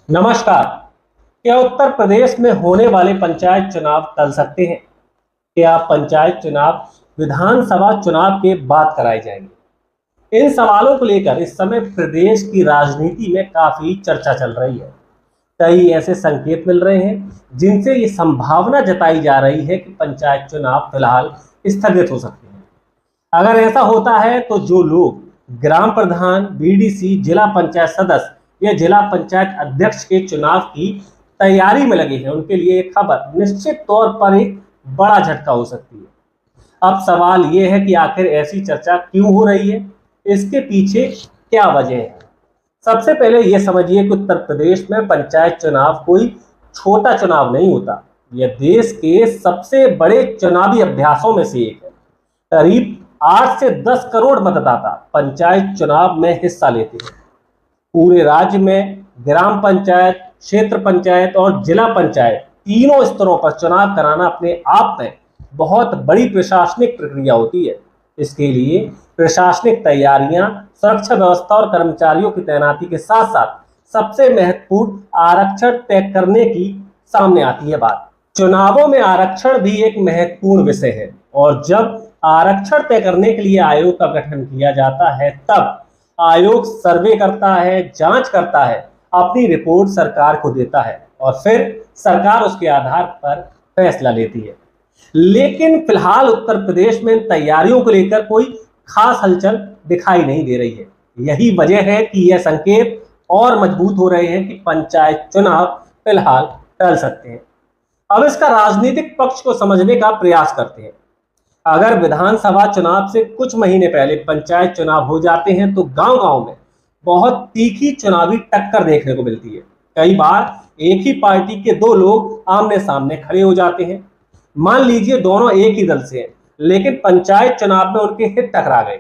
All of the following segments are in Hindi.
नमस्कार। क्या उत्तर प्रदेश में होने वाले पंचायत चुनाव टल सकते हैं? क्या पंचायत चुनाव विधानसभा चुनाव के बाद कराए जाएंगे? इन सवालों को लेकर इस समय प्रदेश की राजनीति में काफी चर्चा चल रही है। कई ऐसे संकेत मिल रहे हैं जिनसे ये संभावना जताई जा रही है कि पंचायत चुनाव फिलहाल स्थगित हो सकते हैं। अगर ऐसा होता है तो जो लोग ग्राम प्रधान, बीडीसी, जिला पंचायत सदस्य या जिला पंचायत अध्यक्ष के चुनाव की तैयारी में लगे हैं, उनके लिए एक खबर निश्चित तौर पर एक बड़ा झटका हो सकती है। अब सवाल यह है कि आखिर ऐसी चर्चा क्यों हो रही है, इसके पीछे क्या वजह है। सबसे पहले यह समझिए कि उत्तर प्रदेश में पंचायत चुनाव कोई छोटा चुनाव नहीं होता। यह देश के सबसे बड़े चुनावी अभ्यासों में से एक है। करीब 8 से 10 करोड़ मतदाता पंचायत चुनाव में हिस्सा लेते हैं। पूरे राज्य में ग्राम पंचायत, क्षेत्र पंचायत और जिला पंचायत तीनों स्तरों पर चुनाव कराना अपने आप में बहुत बड़ी प्रशासनिक प्रक्रिया होती है। इसके लिए प्रशासनिक तैयारियां, सुरक्षा व्यवस्था और कर्मचारियों की तैनाती के साथ साथ सबसे महत्वपूर्ण आरक्षण तय करने की सामने आती है बात। चुनावों में आरक्षण भी एक महत्वपूर्ण विषय है और जब आरक्षण तय करने के लिए आयोग का गठन किया जाता है तब आयोग सर्वे करता है, जांच करता है, अपनी रिपोर्ट सरकार को देता है और फिर सरकार उसके आधार पर फैसला लेती है। लेकिन फिलहाल उत्तर प्रदेश में तैयारियों को लेकर कोई खास हलचल दिखाई नहीं दे रही है। यही वजह है कि यह संकेत और मजबूत हो रहे हैं कि पंचायत चुनाव फिलहाल टल सकते हैं। अब इसका राजनीतिक पक्ष को समझने का प्रयास करते हैं। अगर विधानसभा चुनाव से कुछ महीने पहले पंचायत चुनाव हो जाते हैं तो गांव-गांव में बहुत तीखी चुनावी टक्कर देखने को मिलती है। कई बार एक ही पार्टी के दो लोग आमने सामने खड़े हो जाते हैं। मान लीजिए दोनों एक ही दल से हैं, लेकिन पंचायत चुनाव में उनके हित टकरा गए।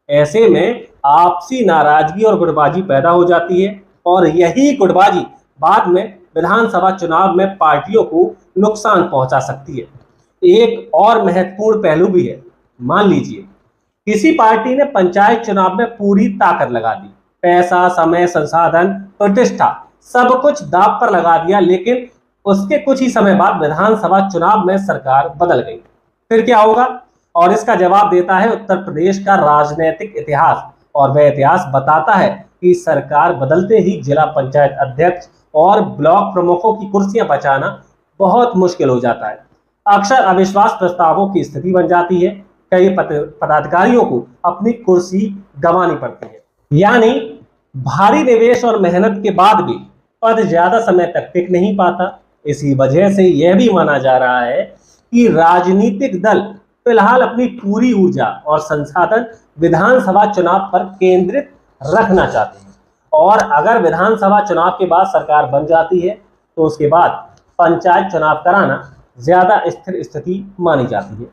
ऐसे में आपसी नाराजगी और गुटबाजी पैदा हो जाती है और यही गुटबाजी बाद में विधानसभा चुनाव में पार्टियों को नुकसान पहुंचा सकती है। एक और महत्वपूर्ण पहलू भी है। मान लीजिए किसी पार्टी ने पंचायत चुनाव में पूरी ताकत लगा दी, पैसा, समय, संसाधन, प्रतिष्ठा सब कुछ दांव पर लगा दिया, लेकिन उसके कुछ ही समय बाद विधानसभा चुनाव में सरकार बदल गई। फिर क्या होगा? और इसका जवाब देता है उत्तर प्रदेश का राजनीतिक इतिहास। और वह इतिहास बताता है कि सरकार बदलते ही जिला पंचायत अध्यक्ष और ब्लॉक प्रमुखों की कुर्सियां बचाना बहुत मुश्किल हो जाता है। अक्सर अविश्वास प्रस्तावों की स्थिति बन जाती है। कई पदाधिकारियों को अपनी कुर्सी गंवानी पड़ती है। यानी भारी निवेश और मेहनत के बाद भी पद ज्यादा समय तक टिक नहीं पाता। इसी वजह से यह भी माना जा रहा है कि राजनीतिक दल फिलहाल अपनी पूरी ऊर्जा और संसाधन विधानसभा चुनाव पर केंद्रित रखना चाहते हैं। और अगर विधानसभा चुनाव के बाद सरकार बन जाती है तो उसके बाद पंचायत चुनाव कराना ज्यादा स्थिर स्थिति मानी जाती है।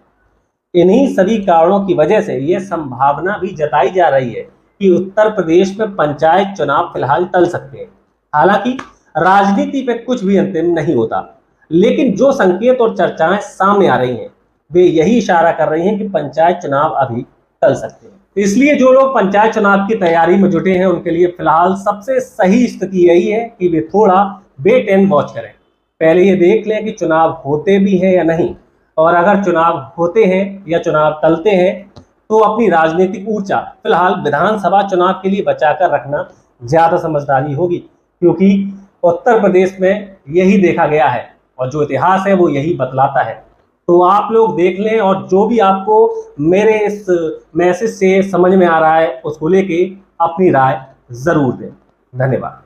इन्हीं सभी कारणों की वजह से यह संभावना भी जताई जा रही है कि उत्तर प्रदेश में पंचायत चुनाव फिलहाल टल सकते हैं। हालांकि राजनीति पे कुछ भी अंतिम नहीं होता, लेकिन जो संकेत और चर्चाएं सामने आ रही हैं वे यही इशारा कर रही हैं कि पंचायत चुनाव अभी टल सकते हैं। इसलिए जो लोग पंचायत चुनाव की तैयारी में जुटे हैं उनके लिए फिलहाल सबसे सही स्थिति यही है कि वे थोड़ा वेट एंड वॉच करें। पहले ये देख लें कि चुनाव होते भी हैं या नहीं, और अगर चुनाव होते हैं या चुनाव टलते हैं तो अपनी राजनीतिक ऊर्जा फिलहाल विधानसभा चुनाव के लिए बचाकर रखना ज्यादा समझदारी होगी, क्योंकि उत्तर प्रदेश में यही देखा गया है और जो इतिहास है वो यही बतलाता है। तो आप लोग देख लें और जो भी आपको मेरे इस मैसेज से समझ में आ रहा है उसको लेके अपनी राय जरूर दें। धन्यवाद।